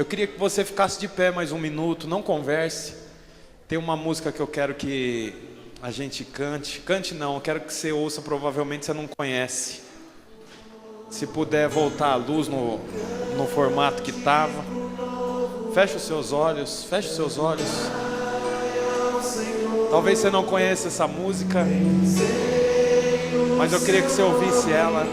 Eu queria que você ficasse de pé mais um minuto, não converse. Tem uma música que eu quero que a gente cante. Cante não, eu quero que você ouça, provavelmente você não conhece. Se puder voltar a luz no formato que estava. Feche os seus olhos, feche os seus olhos. Talvez você não conheça essa música, mas eu queria que você ouvisse ela.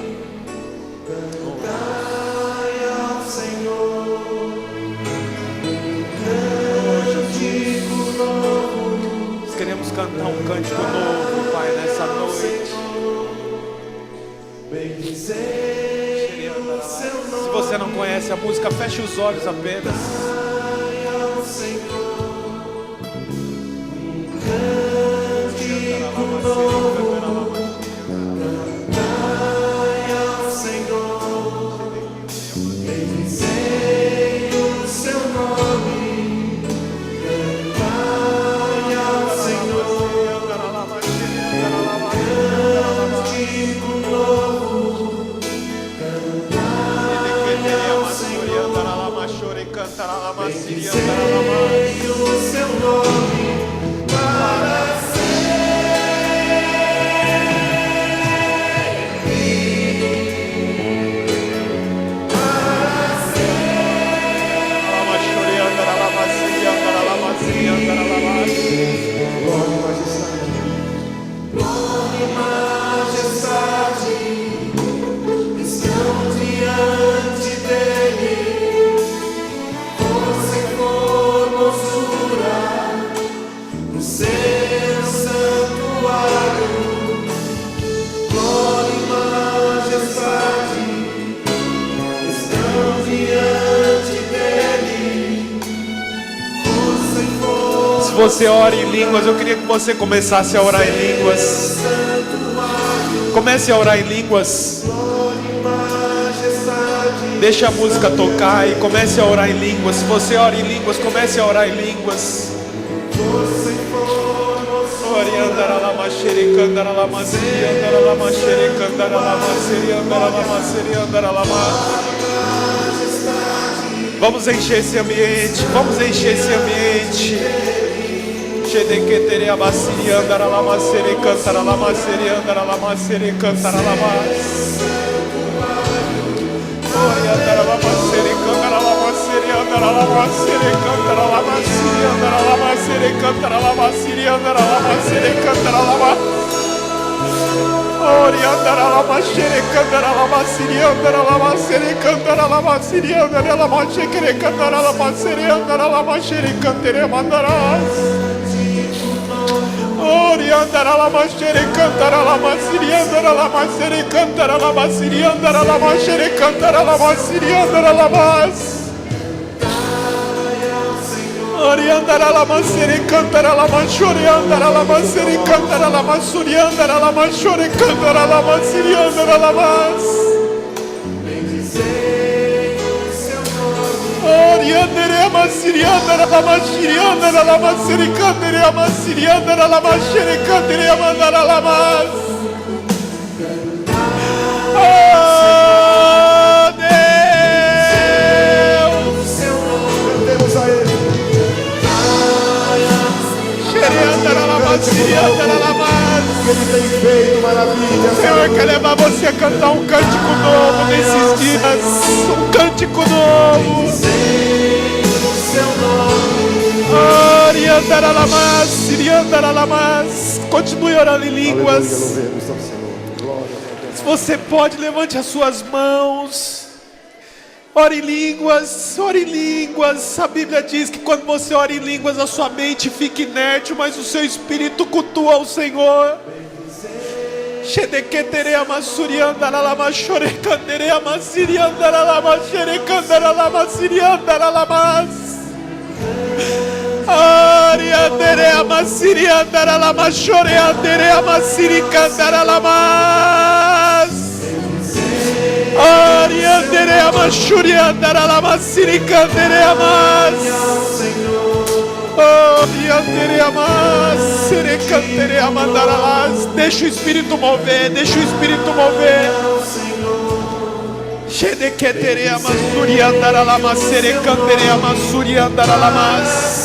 Nós queremos cantar um cântico novo, Pai, nessa noite. Se você não conhece a música, feche os olhos apenas. Bendizei o seu nome para glória e majestade estão diante dele. Força e formosura no seu santuário. Glória e majestade estão diante dele. Força e formosura. Se você ora em línguas, eu queria que você começasse a orar em línguas. Comece a orar em línguas. Deixe a música tocar e comece a orar em línguas. Se você ora em línguas, comece a orar em línguas. Vamos encher esse ambiente. Vamos encher esse ambiente. Shedeketere abasiri andara lama sere cantara lama sere andara lama sere cantara lama. Oi andara lama sere cantara lama sere andara lama sere cantara lama sere andara lama sere cantara lama sere andara lama sere cantara lama. Oi andara lama sere cantara lama sere andara lama sere cantara lama sere andara lama sere cantara lama sere andara lama sere cantere mandaras. Oriandara la machere cantara la masiriandara la machere cantara la masiriandara la machere cantara la masiriandara la mas. Oriandara la machere cantara la machoriandara la machere cantara la masuriandara la machore cantara la masiriandara la mas. Oriandere amasiriandara la machiriandara la masiricandere amasiriandara la machere amandara la mas. Oh Deus, cantemos a Ele. Xeriandara la masiriandara la mas. Ele tem feito maravilhas. Senhor, quer levar você a cantar um cântico novo nesses dias. Um cântico novo. Continue orando em línguas. Se você pode, levante as suas mãos. Ore em línguas, ore em línguas. A Bíblia diz que quando você ora em línguas, a sua mente fica inerte, mas o seu espírito cultua ao Senhor. Shedeketere amasuriandara lama shorekandere amasiriandara lama sherekandara lama siriandara lamas. Ariandere amasiriandara lama shoreandere amasirikandara lamas. Ariandere amashuriandara lama sirikandere amas. Deixa o Espírito mover, deixa o Espírito mover. Shedeketere amasuri andaralama serekantere amasuri andaralamas.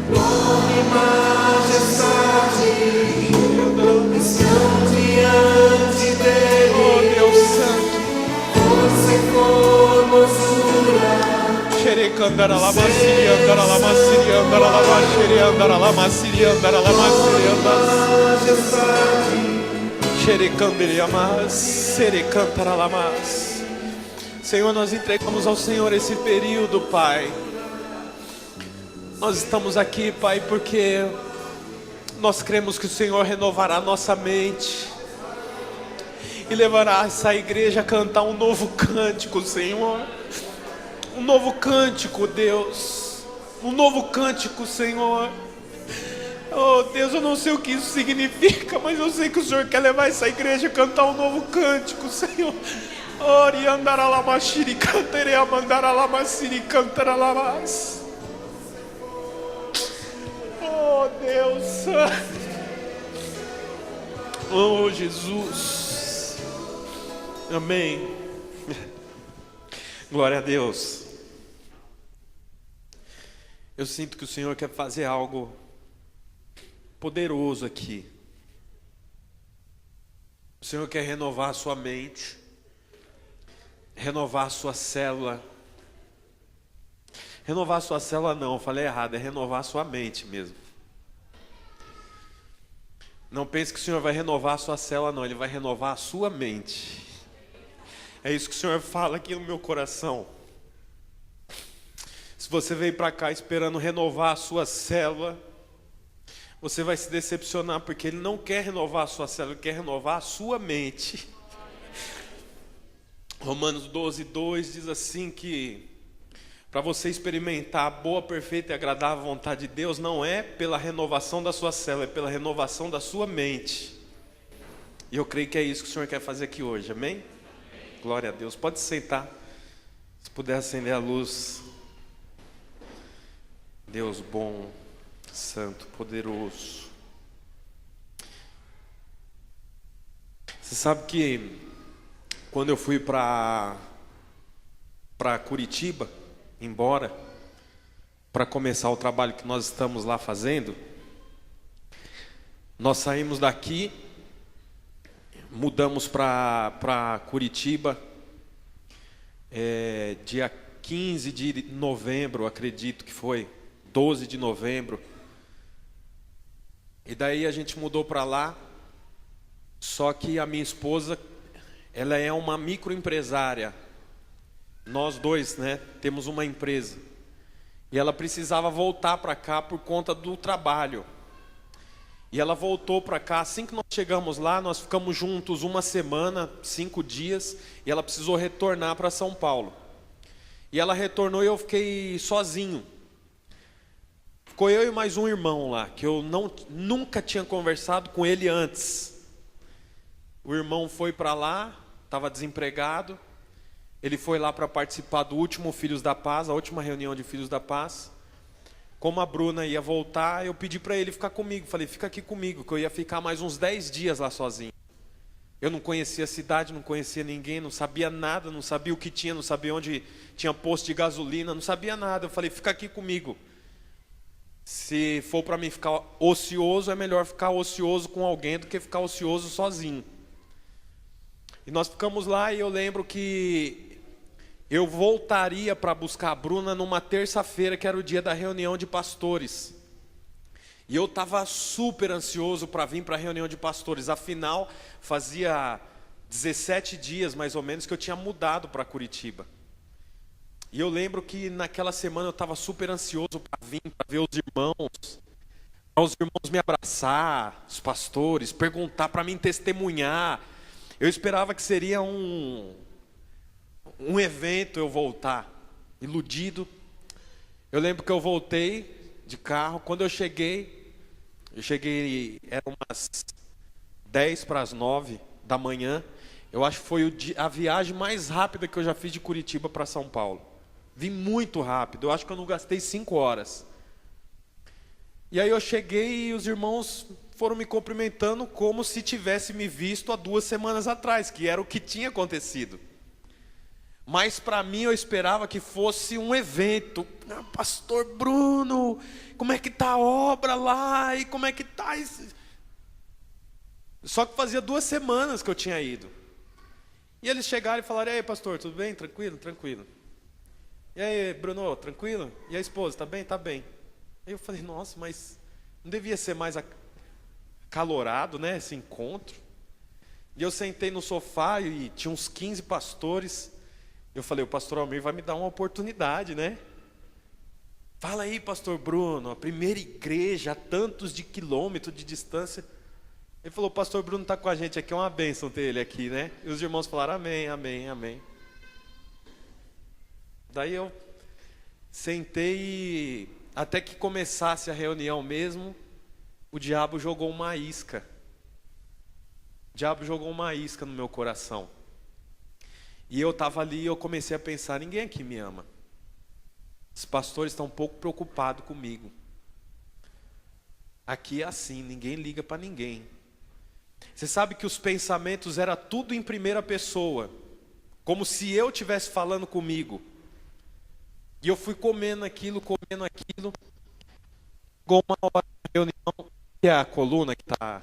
Glória e majestade estão diante dele. Oh Deus Santo, Força e formosura. Xerecandaralamasiri andaralamasiri andaralamasiri andaralamasiri andaralamasiri Majestade. Xerecanderiamas serecantaralamas. Senhor, nós entregamos ao Senhor esse período, Pai. Nós estamos aqui, Pai, porque nós cremos que o Senhor renovará nossa mente e levará essa igreja a cantar um novo cântico, Senhor. Um novo cântico, Deus. Um novo cântico, Senhor. Oh Deus, eu não sei o que isso significa, mas eu sei que o Senhor quer levar essa igreja a cantar um novo cântico, Senhor. Ori andaralamaxiri canterea mandaralamasiri cantaralamas. Oh Deus. Oh Jesus. Amém. Glória a Deus. Eu sinto que o Senhor quer fazer algo poderoso aqui. O Senhor quer renovar a sua mente, renovar a sua célula. Renovar a sua célula não, eu falei errado, é renovar a sua mente mesmo. Não pense que o Senhor vai renovar a sua célula não, Ele vai renovar a sua mente. É isso que o Senhor fala aqui no meu coração. Se você veio para cá esperando renovar a sua célula, você vai se decepcionar, porque Ele não quer renovar a sua célula, Ele quer renovar a sua mente. Romanos 12:2 diz assim que para você experimentar a boa, perfeita e agradável vontade de Deus, não é pela renovação da sua célula, é pela renovação da sua mente. E eu creio que é isso que o Senhor quer fazer aqui hoje, amém? Glória a Deus, pode sentar, se puder acender a luz. Deus bom, santo, poderoso. Você sabe que quando eu fui para Curitiba, embora, para começar o trabalho que nós estamos lá fazendo, nós saímos daqui, mudamos para Curitiba, dia 15 de novembro, acredito que foi, 12 de novembro. E daí a gente mudou para lá, só que a minha esposa, ela é uma microempresária. Nós dois, né, temos uma empresa. E ela precisava voltar para cá por conta do trabalho. E ela voltou para cá, assim que nós chegamos lá, nós ficamos juntos uma semana, 5 dias, e ela precisou retornar para São Paulo. E ela retornou e eu fiquei sozinho. Ficou eu e mais um irmão lá, que eu nunca tinha conversado com ele antes. O irmão foi para lá, estava desempregado. Ele foi lá para participar do último Filhos da Paz, a última reunião de Filhos da Paz. Como a Bruna ia voltar, eu pedi para ele ficar comigo. Falei, fica aqui comigo, que eu ia ficar mais uns 10 dias lá sozinho. Eu não conhecia a cidade, não conhecia ninguém, não sabia nada, não sabia o que tinha, não sabia onde tinha posto de gasolina, não sabia nada. Eu falei, fica aqui comigo. Se for para mim ficar ocioso, é melhor ficar ocioso com alguém do que ficar ocioso sozinho. E nós ficamos lá e eu lembro que eu voltaria para buscar a Bruna numa terça-feira, que era o dia da reunião de pastores. E eu estava super ansioso para vir para a reunião de pastores. Afinal, fazia 17 dias mais ou menos que eu tinha mudado para Curitiba. E eu lembro que naquela semana eu estava super ansioso para vir, para ver os irmãos. Para os irmãos me abraçar, os pastores, perguntar para mim testemunhar. Eu esperava que seria um evento eu voltar, iludido. Eu lembro que eu voltei de carro, quando eu cheguei, eram umas 10 para as 9 da manhã, Eu acho que foi a viagem mais rápida que eu já fiz de Curitiba para São Paulo. Vim muito rápido, eu acho que eu não gastei 5 horas. E aí eu cheguei e os irmãos foram me cumprimentando como se tivesse me visto há 2 semanas atrás, que era o que tinha acontecido. Mas para mim eu esperava que fosse um evento. Pastor Bruno, como é que está a obra lá? E como é que está isso? Só que fazia 2 semanas que eu tinha ido. E eles chegaram e falaram: e aí, pastor, tudo bem? Tranquilo? Tranquilo. E aí, Bruno, tranquilo? E a esposa, tá bem? Tá bem. Aí eu falei: nossa, mas não devia ser mais acalorado, né, esse encontro? E eu sentei no sofá e tinha uns 15 pastores. Eu falei: o pastor Almir vai me dar uma oportunidade, né? Fala aí, pastor Bruno, a primeira igreja a tantos de quilômetros de distância. Ele falou: o pastor Bruno está com a gente aqui, é uma bênção ter ele aqui, né? E os irmãos falaram: amém, amém, amém. Daí eu sentei e até que começasse a reunião mesmo, o diabo jogou uma isca. O diabo jogou uma isca no meu coração. E eu estava ali e eu comecei a pensar: ninguém aqui me ama. Os pastores estão um pouco preocupados comigo. Aqui é assim, ninguém liga para ninguém. Você sabe que os pensamentos eram tudo em primeira pessoa, como se eu estivesse falando comigo. E eu fui comendo aquilo. Chegou uma hora na reunião, que é a coluna que está...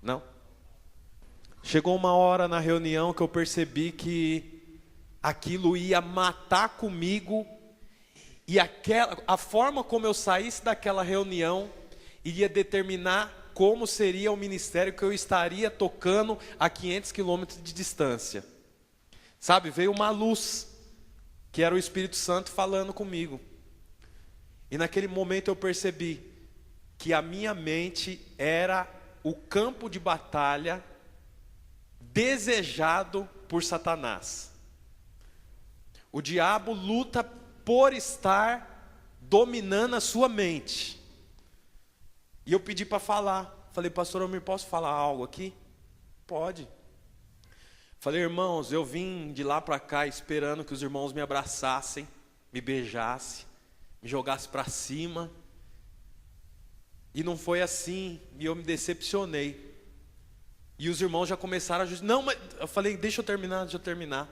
Não? Chegou uma hora na reunião que eu percebi que aquilo ia matar comigo. E a forma como eu saísse daquela reunião iria determinar como seria o ministério que eu estaria tocando a 500 quilômetros de distância. Sabe, veio uma luz, que era o Espírito Santo falando comigo. E naquele momento eu percebi que a minha mente era o campo de batalha desejado por Satanás. O diabo luta por estar dominando a sua mente. E eu pedi para falar. Falei: pastor Almir, posso falar algo aqui? Pode. Falei: irmãos, eu vim de lá para cá esperando que os irmãos me abraçassem, me beijassem, me jogassem para cima. E não foi assim, e eu me decepcionei. E os irmãos já começaram a... Não, mas... Eu falei: deixa eu terminar.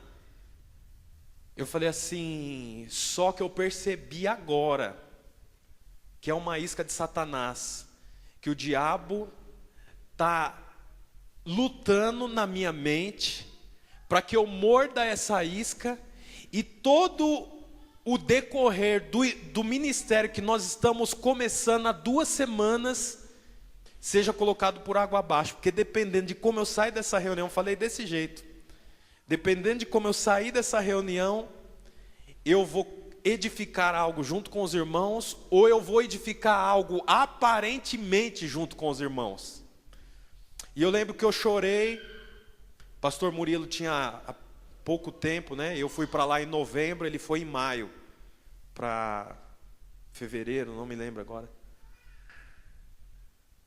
Eu falei assim: só que eu percebi agora que é uma isca de Satanás, que o diabo está lutando na minha mente para que eu morda essa isca e todo o decorrer do ministério que nós estamos começando há 2 semanas seja colocado por água abaixo. Porque dependendo de como eu sair dessa reunião, falei desse jeito, dependendo de como eu sair dessa reunião, eu vou edificar algo junto com os irmãos, ou eu vou edificar algo aparentemente junto com os irmãos. E eu lembro que eu chorei. Pastor Murilo tinha há pouco tempo, né? Eu fui para lá em novembro, ele foi em maio, para fevereiro, não me lembro agora.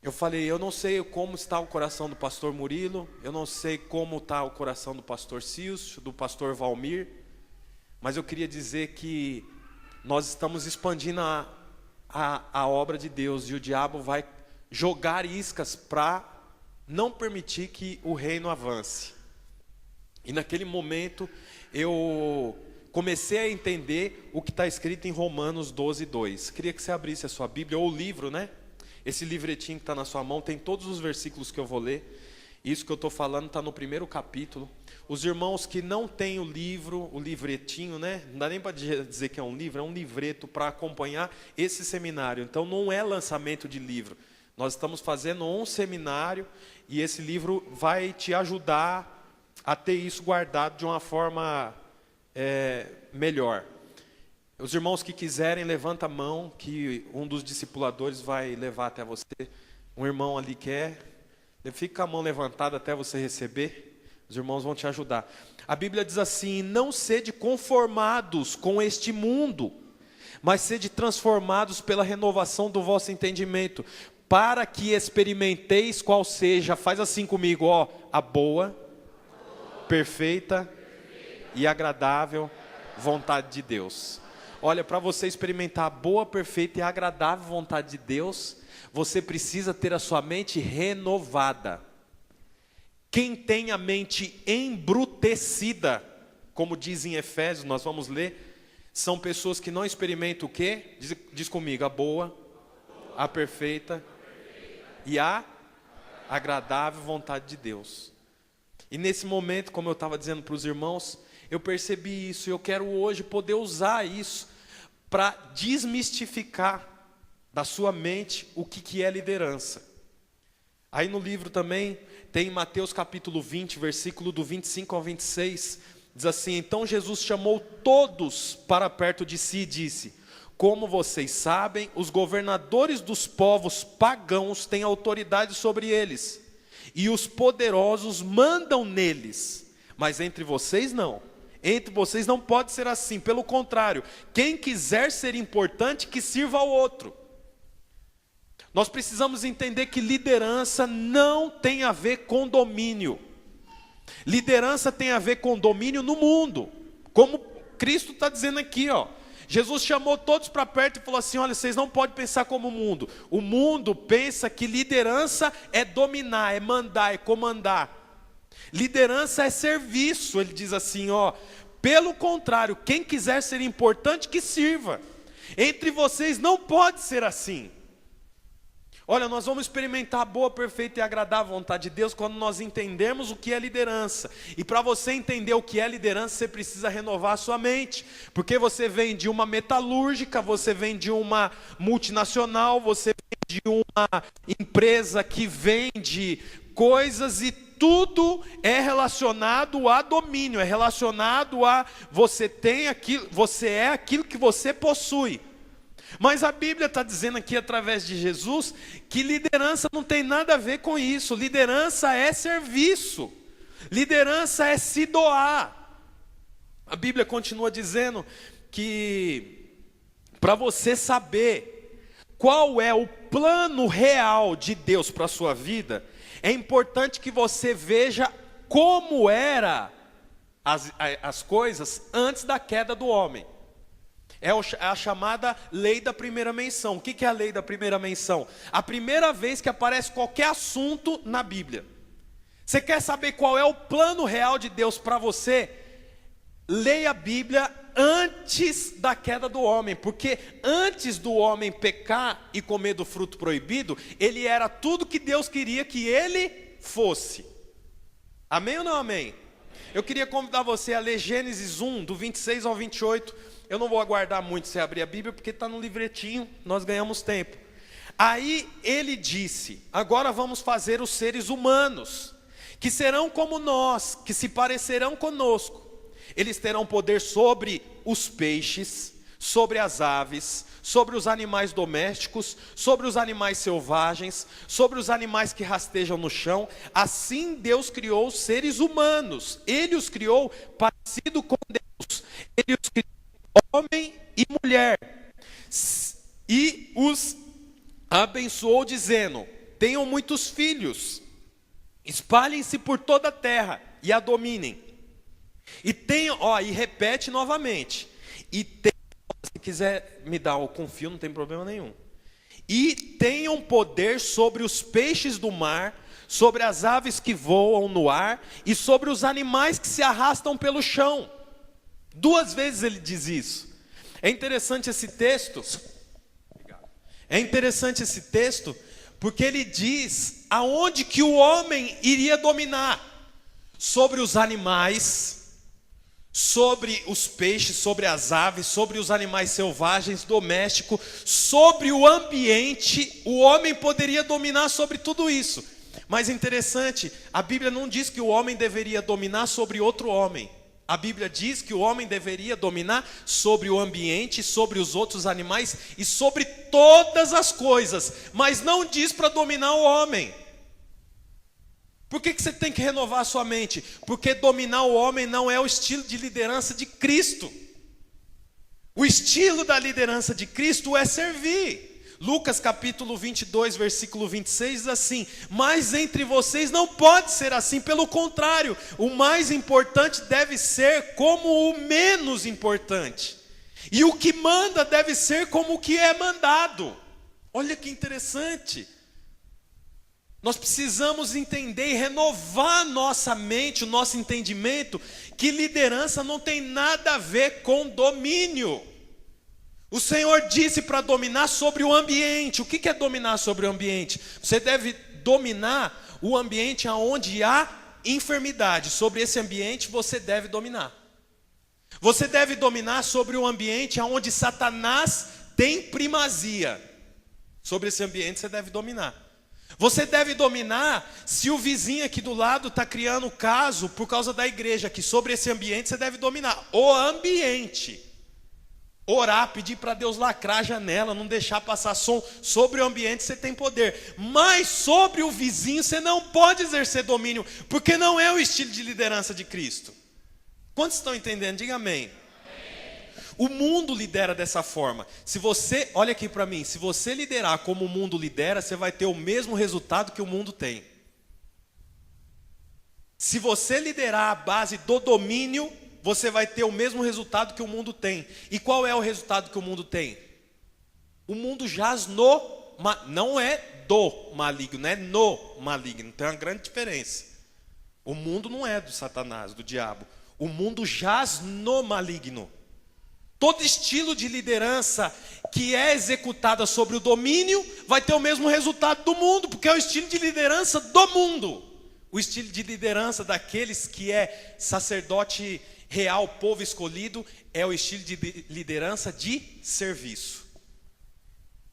Eu falei: eu não sei como está o coração do pastor Murilo, eu não sei como está o coração do pastor Cilso, do pastor Valmir, mas eu queria dizer que nós estamos expandindo a obra de Deus, e o diabo vai jogar iscas para não permitir que o reino avance. E naquele momento eu comecei a entender o que está escrito em Romanos 12:2. Queria que você abrisse a sua Bíblia, ou o livro, né? Esse livretinho que está na sua mão tem todos os versículos que eu vou ler. Isso que eu estou falando está no 1º capítulo. Os irmãos que não têm o livro, o livretinho, né? Não dá nem para dizer que é um livro, é um livreto para acompanhar esse seminário. Então não é lançamento de livro. Nós estamos fazendo um seminário e esse livro vai te ajudar a ter isso guardado de uma forma melhor. Os irmãos que quiserem, levanta a mão, que um dos discipuladores vai levar até você. Um irmão ali quer, fica com a mão levantada até você receber. Os irmãos vão te ajudar. A Bíblia diz assim: não sede conformados com este mundo, mas sede transformados pela renovação do vosso entendimento, para que experimenteis qual seja, faz assim comigo, ó, a boa, perfeita e agradável vontade de Deus. Olha, para você experimentar a boa, perfeita e agradável vontade de Deus, você precisa ter a sua mente renovada. Quem tem a mente embrutecida, como diz em Efésios, nós vamos ler, são pessoas que não experimentam o quê? Diz comigo, a boa, a perfeita e a agradável vontade de Deus. E nesse momento, como eu estava dizendo para os irmãos, eu percebi isso, e eu quero hoje poder usar isso para desmistificar da sua mente o que é liderança. Aí no livro também tem Mateus capítulo 20, versículo do 25 ao 26, diz assim: então Jesus chamou todos para perto de si e disse: como vocês sabem, os governadores dos povos pagãos têm autoridade sobre eles, e os poderosos mandam neles, mas entre vocês não. Entre vocês não pode ser assim, pelo contrário, quem quiser ser importante, que sirva ao outro. Nós precisamos entender que liderança não tem a ver com domínio. Liderança tem a ver com domínio no mundo, como Cristo está dizendo aqui, ó. Jesus chamou todos para perto e falou assim: olha, vocês não podem pensar como o mundo. O mundo pensa que liderança é dominar, é mandar, é comandar. Liderança é serviço, ele diz assim, ó. Pelo contrário, quem quiser ser importante, que sirva. Entre vocês não pode ser assim. Olha, nós vamos experimentar a boa, perfeita e agradável vontade de Deus quando nós entendermos o que é liderança. E para você entender o que é liderança, você precisa renovar a sua mente. Porque você vem de uma metalúrgica, você vem de uma multinacional, você vem de uma empresa que vende coisas, e tudo é relacionado a domínio, é relacionado a você é aquilo que você possui. Mas a Bíblia está dizendo aqui através de Jesus que liderança não tem nada a ver com isso. Liderança é serviço. Liderança é se doar. A Bíblia continua dizendo que para você saber qual é o plano real de Deus para a sua vida, é importante que você veja como eram as coisas antes da queda do homem. É a chamada lei da primeira menção. O que é a lei da primeira menção? A primeira vez que aparece qualquer assunto na Bíblia. Você quer saber qual é o plano real de Deus para você? Leia a Bíblia antes da queda do homem. Porque antes do homem pecar e comer do fruto proibido, ele era tudo que Deus queria que ele fosse. Amém ou não amém? Eu queria convidar você a ler Gênesis 1, do 26 ao 28. Eu não vou aguardar muito você abrir a Bíblia, porque está no livretinho, nós ganhamos tempo. Aí ele disse: agora vamos fazer os seres humanos, que serão como nós, que se parecerão conosco. Eles terão poder sobre os peixes, sobre as aves, sobre os animais domésticos, sobre os animais selvagens, sobre os animais que rastejam no chão. Assim Deus criou os seres humanos. Ele os criou parecido com Deus. Ele os criou homem e mulher, e os abençoou dizendo: tenham muitos filhos, espalhem-se por toda a terra e a dominem. E tenham, e repete novamente. E tenham, se quiser me dar com fio, não tem problema nenhum. E tenham poder sobre os peixes do mar, sobre as aves que voam no ar e sobre os animais que se arrastam pelo chão. 2 vezes ele diz isso. É interessante esse texto. É interessante esse texto porque ele diz aonde que o homem iria dominar: sobre os animais, sobre os peixes, sobre as aves, sobre os animais selvagens, domésticos, sobre o ambiente. O homem poderia dominar sobre tudo isso. Mas é interessante, a Bíblia não diz que o homem deveria dominar sobre outro homem. A Bíblia diz que o homem deveria dominar sobre o ambiente, sobre os outros animais e sobre todas as coisas, mas não diz para dominar o homem. Por que você tem que renovar a sua mente? Porque dominar o homem não é o estilo de liderança de Cristo. O estilo da liderança de Cristo é servir. Lucas capítulo 22, versículo 26 diz assim: mas entre vocês não pode ser assim, pelo contrário, o mais importante deve ser como o menos importante, e o que manda deve ser como o que é mandado. Olha que interessante. Nós precisamos entender e renovar nossa mente, o nosso entendimento, que liderança não tem nada a ver com domínio. O Senhor disse para dominar sobre o ambiente. O que é dominar sobre o ambiente? Você deve dominar o ambiente onde há enfermidade. Sobre esse ambiente você deve dominar. Você deve dominar sobre o ambiente onde Satanás tem primazia. Sobre esse ambiente você deve dominar. Você deve dominar se o vizinho aqui do lado está criando caso por causa da igreja aqui. Sobre esse ambiente você deve dominar o ambiente. Orar, pedir para Deus lacrar a janela, não deixar passar som. Sobre o ambiente você tem poder. Mas sobre o vizinho você não pode exercer domínio, porque não é o estilo de liderança de Cristo. Quantos estão entendendo? Diga amém. O mundo lidera dessa forma. Se você, olha aqui para mim, se você liderar como o mundo lidera, você vai ter o mesmo resultado que o mundo tem. Se você liderar à base do domínio, você vai ter o mesmo resultado que o mundo tem. E qual é o resultado que o mundo tem? O mundo jaz não é do maligno, é no maligno. Tem uma grande diferença. O mundo não é do Satanás, do diabo. O mundo jaz no maligno. Todo estilo de liderança que é executada sobre o domínio vai ter o mesmo resultado do mundo, porque é o estilo de liderança do mundo. O estilo de liderança daqueles que é sacerdote real, povo escolhido, é o estilo de liderança de serviço,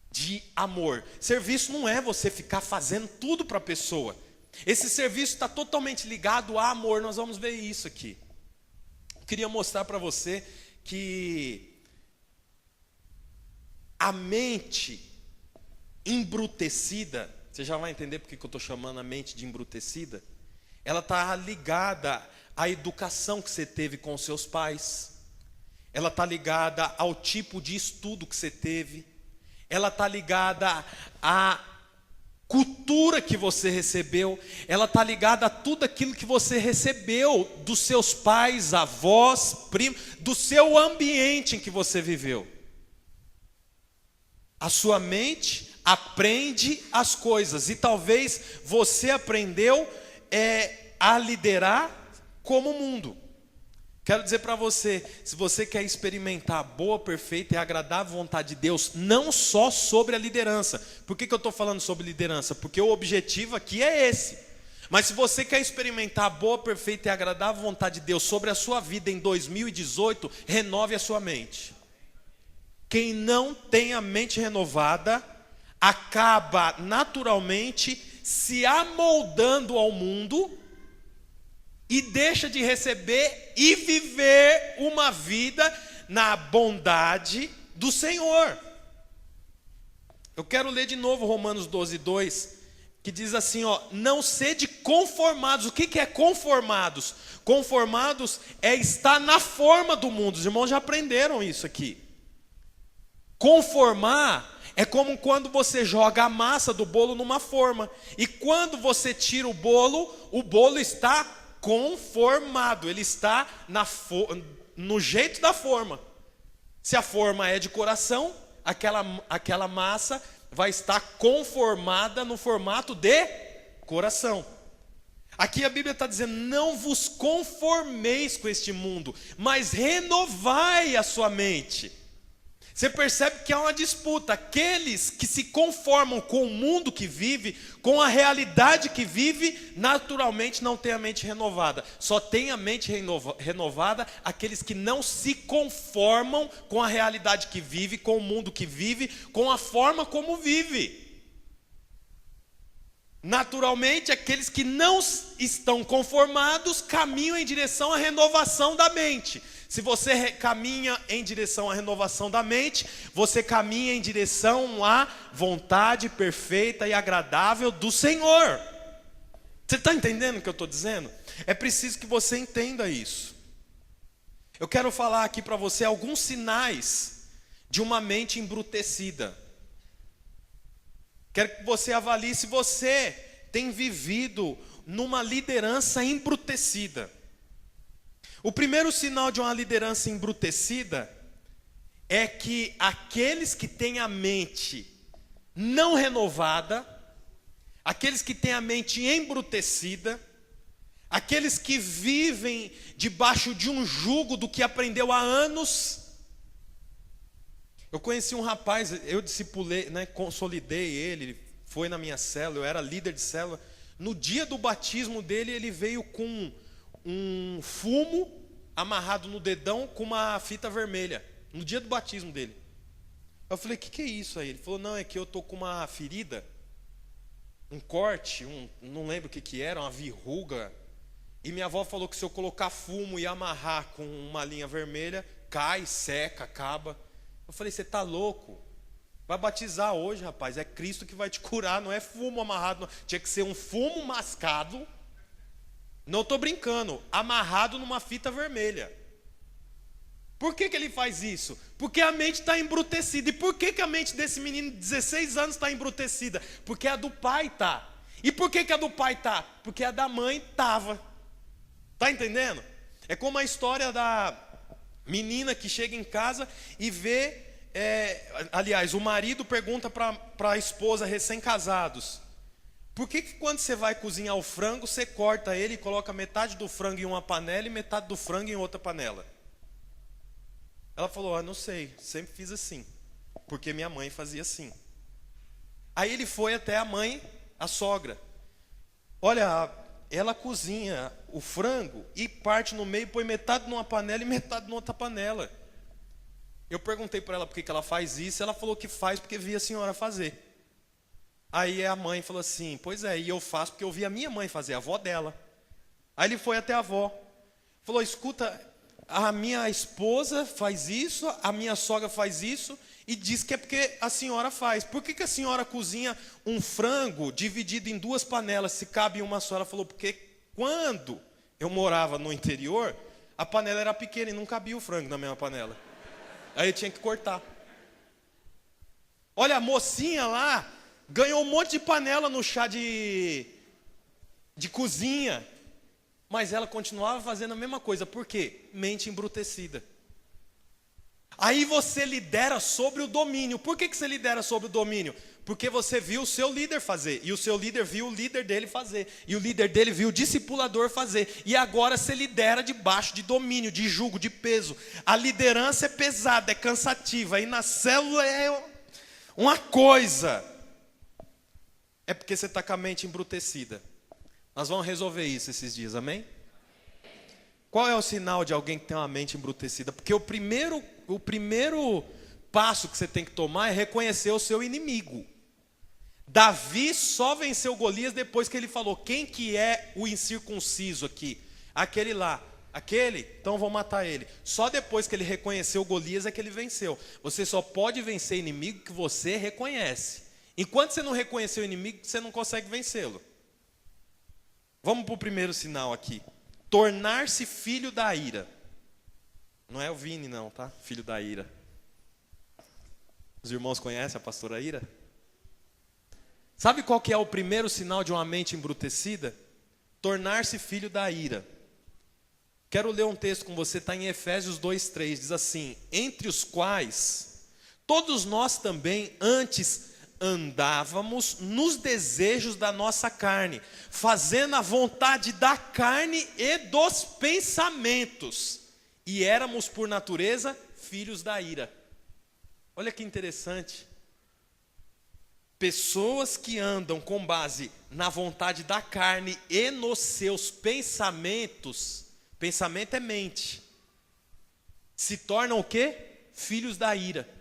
de amor. Serviço não é você ficar fazendo tudo para a pessoa. Esse serviço está totalmente ligado a amor. Nós vamos ver isso aqui. Eu queria mostrar para você que a mente embrutecida, você já vai entender porque que eu estou chamando a mente de embrutecida, ela está ligada à educação que você teve com os seus pais, ela está ligada ao tipo de estudo que você teve, ela está ligada à cultura que você recebeu, ela está ligada a tudo aquilo que você recebeu dos seus pais, avós, primos, do seu ambiente em que você viveu. A sua mente aprende as coisas, e talvez você aprendeu a liderar como o mundo. Quero dizer para você, se você quer experimentar a boa, perfeita e agradável vontade de Deus, não só sobre a liderança. Por que eu estou falando sobre liderança? Porque o objetivo aqui é esse. Mas se você quer experimentar a boa, perfeita e agradável vontade de Deus sobre a sua vida em 2018, renove a sua mente. Quem não tem a mente renovada, acaba naturalmente se amoldando ao mundo e deixa de receber e viver uma vida na bondade do Senhor. Eu quero ler de novo Romanos 12:2, que diz assim, não sede conformados. O que é conformados? Conformados é estar na forma do mundo. Os irmãos já aprenderam isso aqui. Conformar é como quando você joga a massa do bolo numa forma, e quando você tira o bolo está conformado, ele está no jeito da forma. Se a forma é de coração, aquela massa vai estar conformada no formato de coração. Aqui a Bíblia está dizendo, não vos conformeis com este mundo, mas renovai a sua mente. Você percebe que há uma disputa. Aqueles que se conformam com o mundo que vive, com a realidade que vive, naturalmente não têm a mente renovada. Só tem a mente renovada aqueles que não se conformam com a realidade que vive, com o mundo que vive, com a forma como vive. Naturalmente, aqueles que não estão conformados caminham em direção à renovação da mente. Se você caminha em direção à renovação da mente, você caminha em direção à vontade perfeita e agradável do Senhor. Você está entendendo o que eu estou dizendo? É preciso que você entenda isso. Eu quero falar aqui para você alguns sinais de uma mente embrutecida. Quero que você avalie se você tem vivido numa liderança embrutecida. O primeiro sinal de uma liderança embrutecida é que aqueles que têm a mente não renovada, aqueles que têm a mente embrutecida, aqueles que vivem debaixo de um jugo do que aprendeu há anos. Eu conheci um rapaz, eu discipulei, consolidei ele foi na minha célula, eu era líder de célula. No dia do batismo dele, ele veio com um fumo amarrado no dedão com uma fita vermelha. No dia do batismo dele. Eu falei, o que é isso aí? Ele falou, não, é que eu tô com uma ferida, um corte, não lembro o que era, uma verruga. E minha avó falou que se eu colocar fumo e amarrar com uma linha vermelha, cai, seca, acaba. Eu falei, você tá louco? Vai batizar hoje, rapaz, é Cristo que vai te curar, não é fumo amarrado, não. Tinha que ser um fumo mascado, não estou brincando, amarrado numa fita vermelha. Por que ele faz isso? Porque a mente está embrutecida. E por que a mente desse menino de 16 anos está embrutecida? Porque a do pai está. E por que a do pai está? Porque a da mãe estava. Está entendendo? É como a história da menina que chega em casa e vê... aliás, o marido pergunta para a esposa, recém-casados, por que quando você vai cozinhar o frango, você corta ele e coloca metade do frango em uma panela e metade do frango em outra panela? Ela falou, não sei, sempre fiz assim, porque minha mãe fazia assim. Aí ele foi até a mãe, a sogra. Olha, ela cozinha o frango e parte no meio, põe metade numa panela e metade numa outra panela. Eu perguntei para ela por que ela faz isso, ela falou que faz porque via a senhora fazer. Aí a mãe falou assim, pois é, e eu faço porque eu vi a minha mãe fazer, a avó dela. Aí ele foi até a avó, falou, escuta, a minha esposa faz isso, a minha sogra faz isso, e diz que é porque a senhora faz. Por que a senhora cozinha um frango dividido em duas panelas, se cabe em uma só? Ela falou, porque quando eu morava no interior, a panela era pequena e não cabia o frango na mesma panela. Aí eu tinha que cortar. Olha, a mocinha lá ganhou um monte de panela no chá de cozinha. Mas ela continuava fazendo a mesma coisa. Por quê? Mente embrutecida. Aí você lidera sobre o domínio. Por que você lidera sobre o domínio? Porque você viu o seu líder fazer. E o seu líder viu o líder dele fazer. E o líder dele viu o discipulador fazer. E agora você lidera debaixo de domínio, de jugo, de peso. A liderança é pesada, é cansativa. E na célula é uma coisa. É porque você está com a mente embrutecida. Nós vamos resolver isso esses dias, amém? Qual é o sinal de alguém que tem uma mente embrutecida? Porque o primeiro passo que você tem que tomar é reconhecer o seu inimigo. Davi só venceu Golias depois que ele falou, quem que é o incircunciso aqui? Aquele lá. Aquele? Então vou matar ele. Só depois que ele reconheceu Golias é que ele venceu. Você só pode vencer inimigo que você reconhece. Enquanto você não reconhecer o inimigo, você não consegue vencê-lo. Vamos para o primeiro sinal aqui. Tornar-se filho da ira. Não é o Vini não, tá? Filho da ira. Os irmãos conhecem a pastora Ira? Sabe qual que é o primeiro sinal de uma mente embrutecida? Tornar-se filho da ira. Quero ler um texto com você, está em Efésios 2:3, diz assim, entre os quais todos nós também antes andávamos nos desejos da nossa carne, fazendo a vontade da carne e dos pensamentos, e éramos por natureza filhos da ira. Olha que interessante. Pessoas que andam com base na vontade da carne e nos seus pensamentos, pensamento é mente, se tornam o quê? Filhos da ira.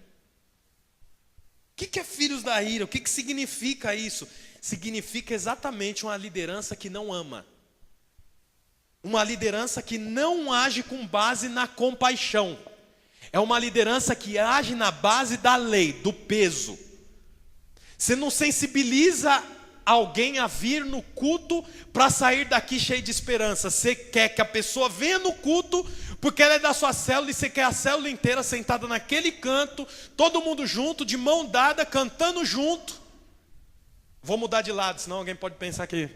O que é filhos da ira? O que significa isso? Significa exatamente uma liderança que não ama. Uma liderança que não age com base na compaixão. É uma liderança que age na base da lei, do peso. Você não sensibiliza alguém a vir no culto para sair daqui cheio de esperança. Você quer que a pessoa venha no culto porque ela é da sua célula e você quer a célula inteira sentada naquele canto, todo mundo junto, de mão dada, cantando junto. Vou mudar de lado, senão alguém pode pensar que...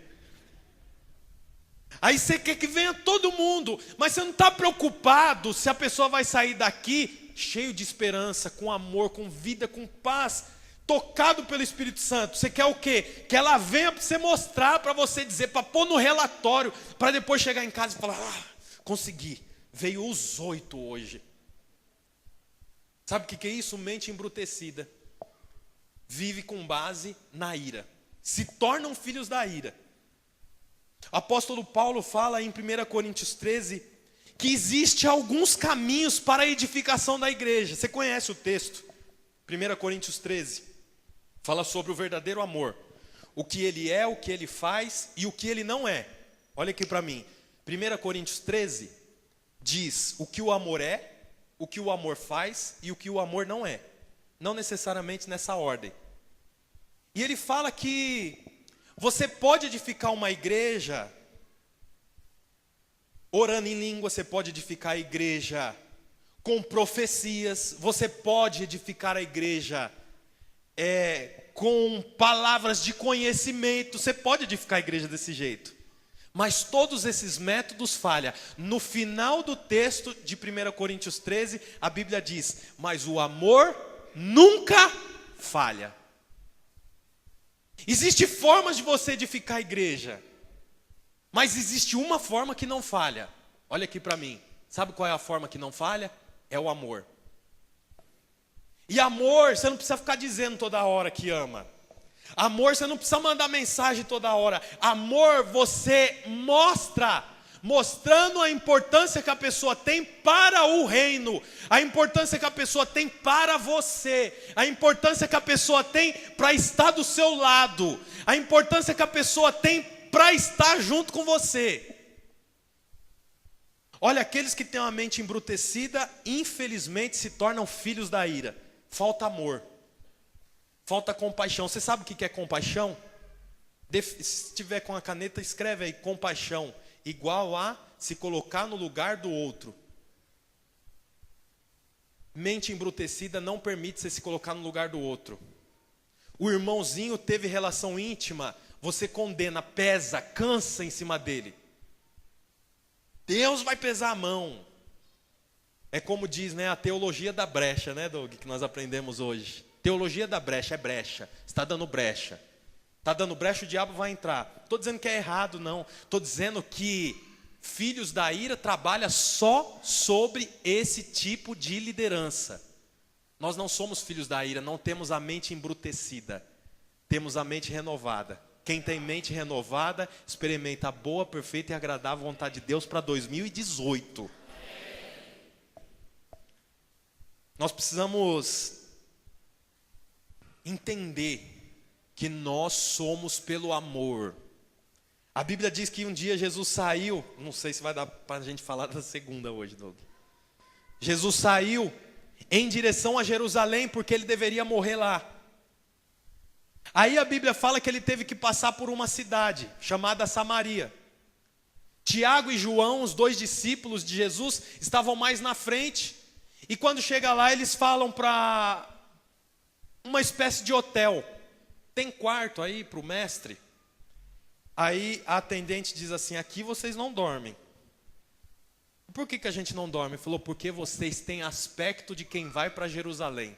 Aí você quer que venha todo mundo, mas você não está preocupado se a pessoa vai sair daqui cheio de esperança, com amor, com vida, com paz, tocado pelo Espírito Santo. Você quer o quê? Que ela venha para você mostrar, para você dizer, para pôr no relatório, para depois chegar em casa e falar, consegui, veio os 8 hoje. Sabe o que é isso? Mente embrutecida. Vive com base na ira. Se tornam filhos da ira. O apóstolo Paulo fala em 1 Coríntios 13 que existe alguns caminhos para a edificação da igreja. Você conhece o texto? 1 Coríntios 13 fala sobre o verdadeiro amor. O que ele é, o que ele faz e o que ele não é. Olha aqui para mim. 1 Coríntios 13 diz o que o amor é, o que o amor faz e o que o amor não é. Não necessariamente nessa ordem. E ele fala que você pode edificar uma igreja orando em língua, você pode edificar a igreja com profecias, você pode edificar a igreja com palavras de conhecimento, você pode edificar a igreja desse jeito. Mas todos esses métodos falham. No final do texto de 1 Coríntios 13, a Bíblia diz, mas o amor nunca falha. Existem formas de você edificar a igreja, mas existe uma forma que não falha. Olha aqui para mim. Sabe qual é a forma que não falha? É o amor. E amor, você não precisa ficar dizendo toda hora que ama. Amor, você não precisa mandar mensagem toda hora. Amor, você mostra, mostrando a importância que a pessoa tem para o reino, a importância que a pessoa tem para você, a importância que a pessoa tem para estar do seu lado, a importância que a pessoa tem para estar junto com você. Olha, aqueles que têm uma mente embrutecida, infelizmente se tornam filhos da ira. Falta amor. Falta compaixão. Você sabe o que é compaixão? Se tiver com a caneta, escreve aí, compaixão. Igual a se colocar no lugar do outro. Mente embrutecida não permite você se colocar no lugar do outro. O irmãozinho teve relação íntima, você condena, pesa, cansa em cima dele. Deus vai pesar a mão. É como diz, né, a teologia da brecha, né, Doug, que nós aprendemos hoje. Teologia da brecha é brecha. Está dando brecha. Está dando brecha, o diabo vai entrar. Estou dizendo que é errado, não. Estou dizendo que filhos da ira trabalham só sobre esse tipo de liderança. Nós não somos filhos da ira, não temos a mente embrutecida. Temos a mente renovada. Quem tem mente renovada, experimenta a boa, perfeita e agradável vontade de Deus para 2018. Nós precisamos entender que nós somos pelo amor. A Bíblia diz que um dia Jesus saiu, não sei se vai dar para a gente falar da segunda hoje, Doug. Jesus saiu em direção a Jerusalém porque ele deveria morrer lá. Aí a Bíblia fala que ele teve que passar por uma cidade chamada Samaria. Tiago e João, os 2 discípulos de Jesus, estavam mais na frente. E quando chega lá, eles falam para uma espécie de hotel. Tem quarto aí para o mestre? Aí a atendente diz assim, aqui vocês não dormem. Por que a gente não dorme? Ele falou, porque vocês têm aspecto de quem vai para Jerusalém.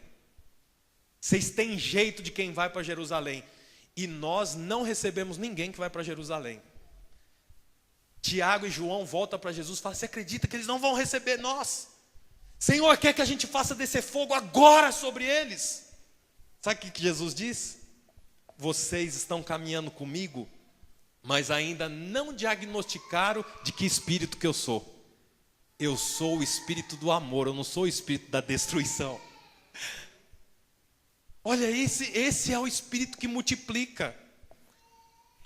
Vocês têm jeito de quem vai para Jerusalém. E nós não recebemos ninguém que vai para Jerusalém. Tiago e João voltam para Jesus e falam, você acredita que eles não vão receber nós? Senhor, quer que a gente faça descer fogo agora sobre eles? Sabe o que Jesus diz? Vocês estão caminhando comigo, mas ainda não diagnosticaram de que espírito que eu sou. Eu sou o espírito do amor, eu não sou o espírito da destruição. Olha, esse é o espírito que multiplica.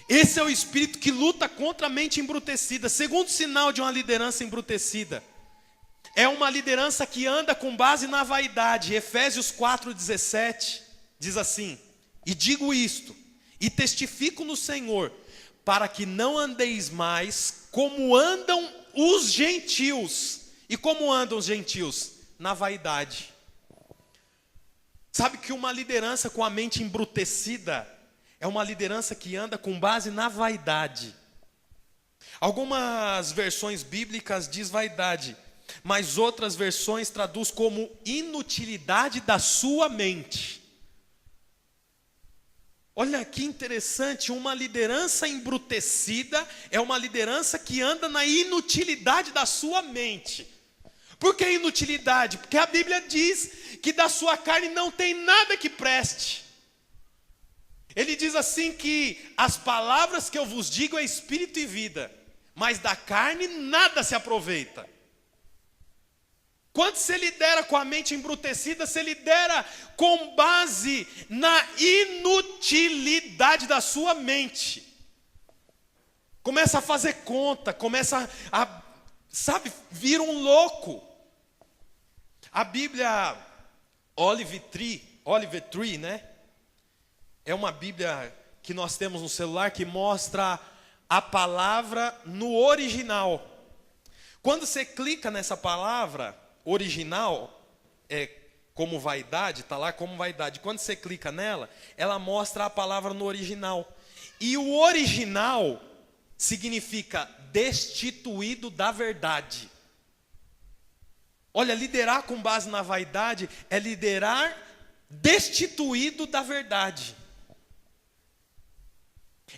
Esse é o espírito que luta contra a mente embrutecida. Segundo sinal de uma liderança embrutecida, é uma liderança que anda com base na vaidade. Efésios 4,17 diz assim, e digo isto, e testifico no Senhor, para que não andeis mais como andam os gentios. E como andam os gentios? Na vaidade. Sabe que uma liderança com a mente embrutecida é é uma liderança que anda com base na vaidade. Algumas versões bíblicas diz vaidade, mas outras versões traduz como inutilidade da sua mente. Olha que interessante, uma liderança embrutecida é uma liderança que anda na inutilidade da sua mente. Por que inutilidade? Porque a Bíblia diz que da sua carne não tem nada que preste. Ele diz assim que as palavras que eu vos digo é espírito e vida, mas da carne nada se aproveita. Quando você lidera com a mente embrutecida, você lidera com base na inutilidade da sua mente. Começa a fazer conta, começa a, vira um louco. A Bíblia Olive Tree, né? É uma Bíblia que nós temos no celular que mostra a palavra no original. Quando você clica nessa palavra original, é como vaidade, está lá como vaidade. Quando você clica nela, ela mostra a palavra no original. E o original significa destituído da verdade. Olha, liderar com base na vaidade é liderar destituído da verdade.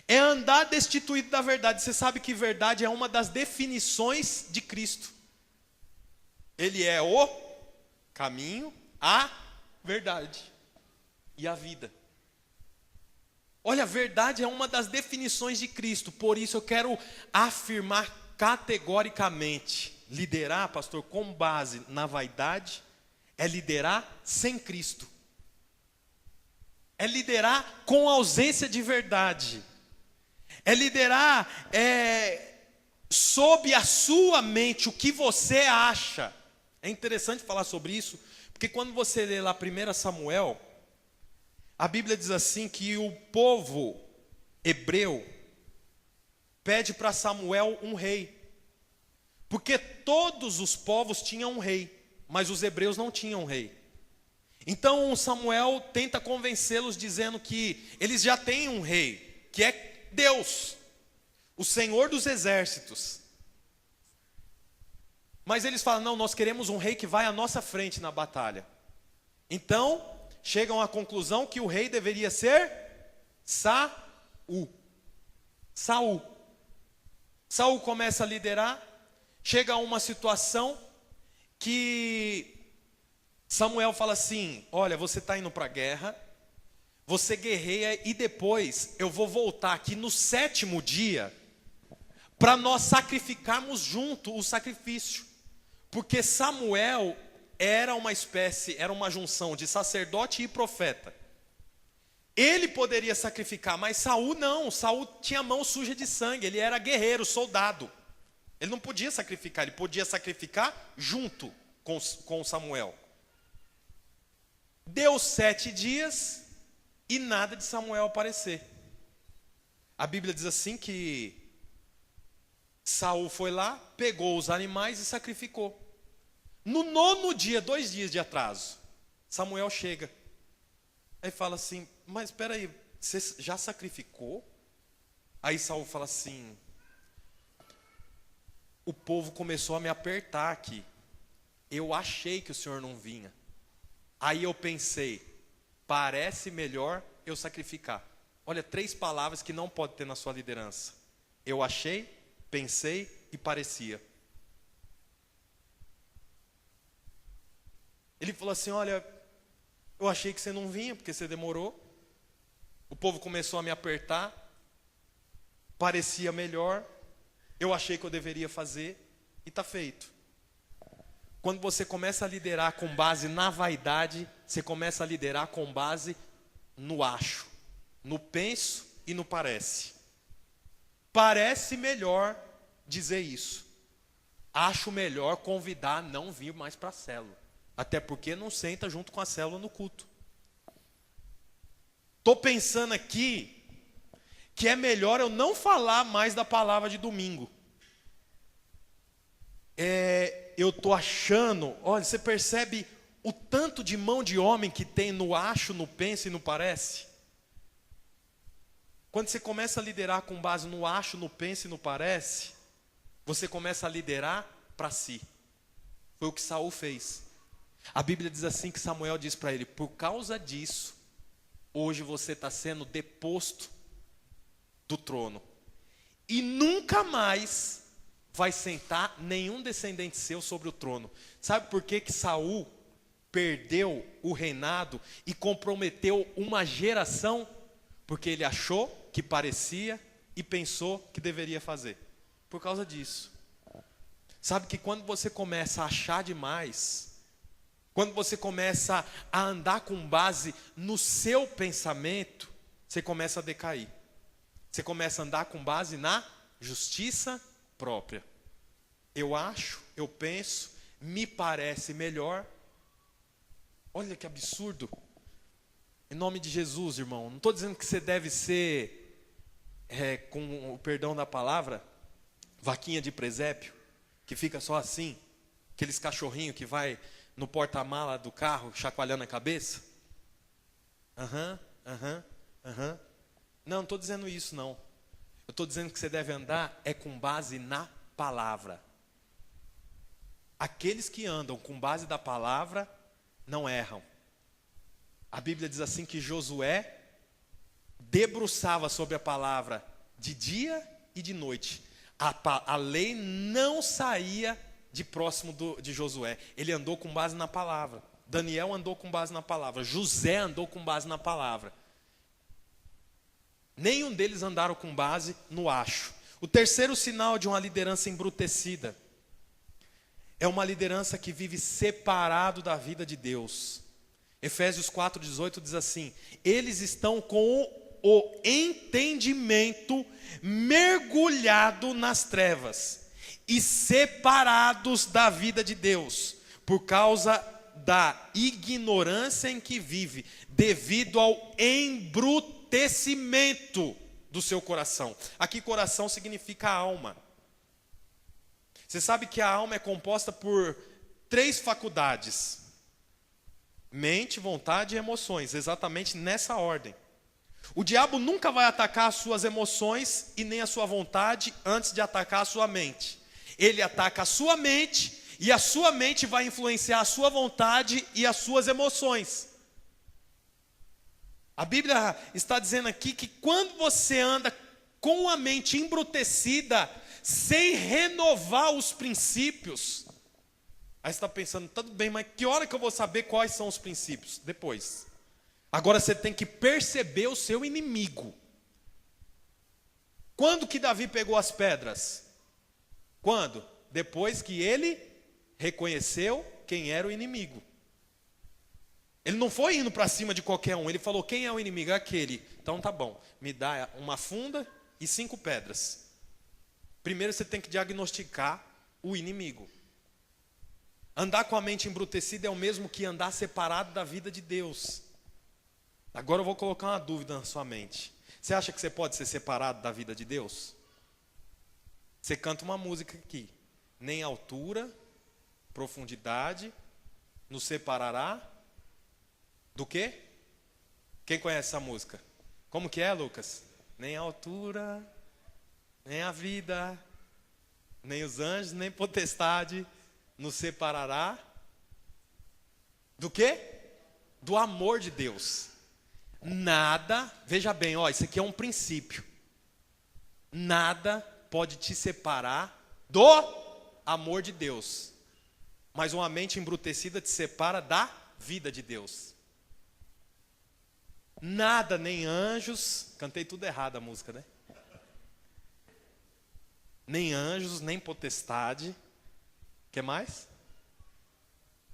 É andar destituído da verdade. Você sabe que verdade é uma das definições de Cristo. Ele é o caminho, a verdade e a vida. Olha, a verdade é uma das definições de Cristo. Por isso eu quero afirmar categoricamente: liderar, pastor, com base na vaidade, é liderar sem Cristo. É liderar com ausência de verdade. É liderar sob a sua mente, o que você acha. É interessante falar sobre isso, porque quando você lê lá 1 Samuel, a Bíblia diz assim que o povo hebreu pede para Samuel um rei. Porque todos os povos tinham um rei, mas os hebreus não tinham um rei. Então Samuel tenta convencê-los dizendo que eles já têm um rei, que é Deus, o Senhor dos exércitos. Mas eles falam: não, nós queremos um rei que vai à nossa frente na batalha. Então, chegam à conclusão que o rei deveria ser Saul. Saul começa a liderar. Chega a uma situação que Samuel fala assim: olha, você está indo para a guerra, você guerreia e depois eu vou voltar aqui no 7º dia para nós sacrificarmos junto o sacrifício. Porque Samuel era uma junção de sacerdote e profeta. Ele poderia sacrificar, mas Saul não. Saul tinha mão suja de sangue, ele era guerreiro, soldado. Ele não podia sacrificar, ele podia sacrificar junto com Samuel. Deu 7 dias e nada de Samuel aparecer. A Bíblia diz assim que Saul foi lá, pegou os animais e sacrificou. No 9º dia, 2 dias de atraso, Samuel chega. Aí fala assim: mas espera aí, você já sacrificou? Aí Saul fala assim: o povo começou a me apertar aqui. Eu achei que o senhor não vinha. Aí eu pensei: parece melhor eu sacrificar. Olha, 3 palavras que não pode ter na sua liderança: eu achei, pensei e parecia. Ele falou assim: olha, eu achei que você não vinha porque você demorou. O povo começou a me apertar. Parecia melhor. Eu achei que eu deveria fazer e está feito. Quando você começa a liderar com base na vaidade, você começa a liderar com base no acho, no penso e no parece. Parece melhor dizer isso. Acho melhor convidar a não vir mais para a célula. Até porque não senta junto com a célula no culto. Estou pensando aqui que é melhor eu não falar mais da palavra de domingo. Eu estou achando, olha, você percebe o tanto de mão de homem que tem no acho, no penso e no parece? Quando você começa a liderar com base no acho, no penso e no parece, você começa a liderar para si. Foi o que Saul fez. A Bíblia diz assim que Samuel diz para ele: por causa disso, hoje você está sendo deposto do trono. E nunca mais vai sentar nenhum descendente seu sobre o trono. Sabe por que Saul perdeu o reinado e comprometeu uma geração? Porque ele achou que parecia e pensou que deveria fazer. Por causa disso. Sabe que quando você começa a achar demais, quando você começa a andar com base no seu pensamento, você começa a decair. Você começa a andar com base na justiça própria. Eu acho, eu penso, me parece melhor. Olha que absurdo. Em nome de Jesus, irmão, não estou dizendo que você deve ser, com o perdão da palavra, vaquinha de presépio, que fica só assim, aqueles cachorrinhos que vai no porta-mala do carro chacoalhando a cabeça. Não estou dizendo isso não. Eu estou dizendo que você deve andar com base na palavra. Aqueles que andam com base da palavra não erram. A Bíblia diz assim que Josué debruçava sobre a palavra de dia e de noite. A lei não saía de próximo de Josué. Ele andou com base na palavra. Daniel andou com base na palavra. José andou com base na palavra. Nenhum deles andaram com base no acho. O terceiro sinal de uma liderança embrutecida é uma liderança que vive separado da vida de Deus. Efésios 4,18 diz assim: eles estão com o entendimento mergulhado nas trevas e separados da vida de Deus, por causa da ignorância em que vive, devido ao embrutecimento do seu coração. Aqui coração significa alma. Você sabe que a alma é composta por 3 faculdades: mente, vontade e emoções, exatamente nessa ordem. O diabo nunca vai atacar as suas emoções e nem a sua vontade antes de atacar a sua mente. Ele ataca a sua mente e a sua mente vai influenciar a sua vontade e as suas emoções. A Bíblia está dizendo aqui que quando você anda com a mente embrutecida, sem renovar os princípios, aí você está pensando, tudo bem, mas que hora que eu vou saber quais são os princípios? Depois. Agora você tem que perceber o seu inimigo. Quando que Davi pegou as pedras? Quando? Depois que ele reconheceu quem era o inimigo. Ele não foi indo para cima de qualquer um. Ele falou, quem é o inimigo? Aquele. Então tá bom, me dá uma funda e 5 pedras. Primeiro você tem que diagnosticar o inimigo. Andar com a mente embrutecida é o mesmo que andar separado da vida de Deus. Agora eu vou colocar uma dúvida na sua mente. Você acha que você pode ser separado da vida de Deus? Você canta uma música aqui: nem altura, profundidade nos separará do quê? Quem conhece essa música? Como que é, Lucas? Nem a altura, nem a vida, nem os anjos, nem potestade nos separará do quê? Do amor de Deus. Nada, veja bem, ó, isso aqui é um princípio. Nada pode te separar do amor de Deus. Mas uma mente embrutecida te separa da vida de Deus. Nada, nem anjos, cantei tudo errado a música, né? Nem anjos, nem potestade. Que mais?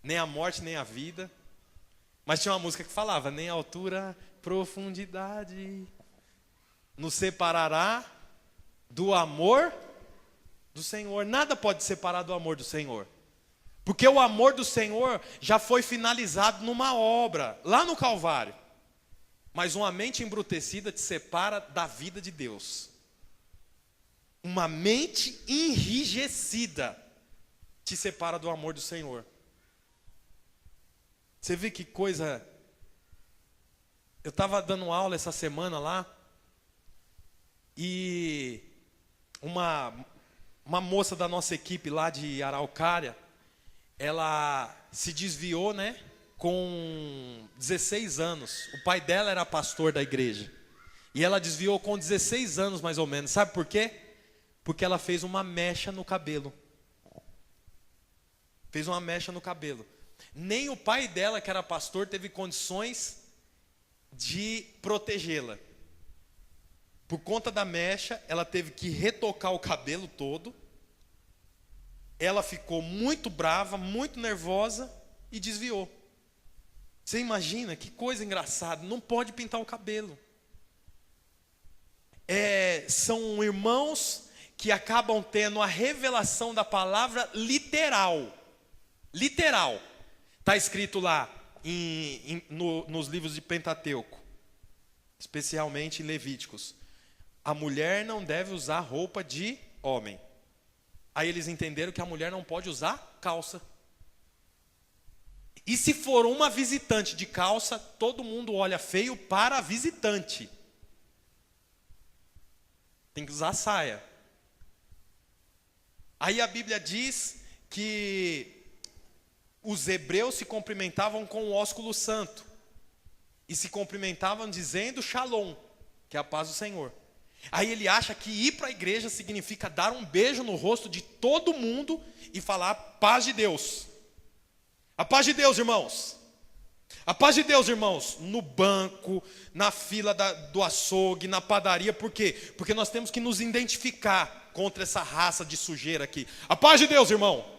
Nem a morte, nem a vida. Mas tinha uma música que falava, nem altura, profundidade nos separará do amor do Senhor. Nada pode separar do amor do Senhor. Porque o amor do Senhor já foi finalizado numa obra, lá no Calvário. Mas uma mente embrutecida te separa da vida de Deus. Uma mente enrijecida te separa do amor do Senhor. Você vê que coisa. Eu estava dando aula essa semana lá, E uma moça da nossa equipe lá de Araucária, ela se desviou, né, com 16 anos. O pai dela era pastor da igreja. E ela desviou com 16 anos, mais ou menos. Sabe por quê? Porque ela fez uma mecha no cabelo. Fez uma mecha no cabelo. Nem o pai dela, que era pastor, teve condições de protegê-la. Por conta da mecha, ela teve que retocar o cabelo todo. Ela ficou muito brava, muito nervosa e desviou. Você imagina que coisa engraçada, não pode pintar o cabelo. São irmãos que acabam tendo a revelação da palavra literal. Literal. Está escrito lá nos livros de Pentateuco, especialmente em Levíticos. A mulher não deve usar roupa de homem. Aí eles entenderam que a mulher não pode usar calça. E se for uma visitante de calça, todo mundo olha feio para a visitante. Tem que usar saia. Aí a Bíblia diz que os hebreus se cumprimentavam com o ósculo santo. E se cumprimentavam dizendo shalom, que é a paz do Senhor. Aí ele acha que ir para a igreja significa dar um beijo no rosto de todo mundo e falar paz de Deus. A paz de Deus, irmãos. A paz de Deus, irmãos, no banco, na fila do açougue, na padaria. Por quê? Porque nós temos que nos identificar contra essa raça de sujeira aqui. A paz de Deus, irmão.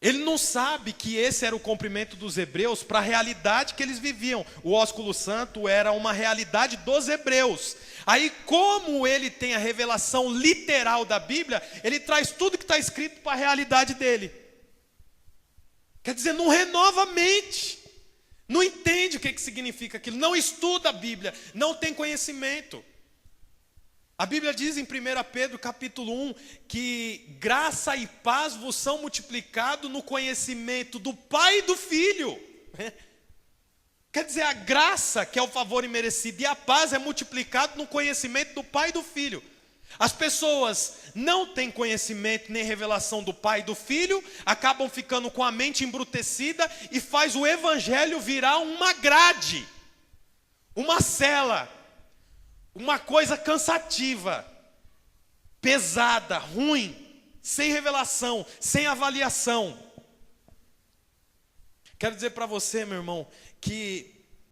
Ele não sabe que esse era o cumprimento dos hebreus para a realidade que eles viviam. O ósculo santo era uma realidade dos hebreus. Aí, como ele tem a revelação literal da Bíblia, ele traz tudo que está escrito para a realidade dele. Quer dizer, não renova a mente, não entende o que significa aquilo, não estuda a Bíblia, não tem conhecimento. A Bíblia diz em 1 Pedro capítulo 1 que graça e paz vos são multiplicados no conhecimento do Pai e do Filho. Quer dizer, a graça, que é o favor imerecido, e a paz é multiplicado no conhecimento do Pai e do Filho. As pessoas não têm conhecimento nem revelação do Pai e do Filho, acabam ficando com a mente embrutecida e faz o evangelho virar uma grade, uma cela, uma coisa cansativa, pesada, ruim, sem revelação, sem avaliação. Quero dizer para você, meu irmão, que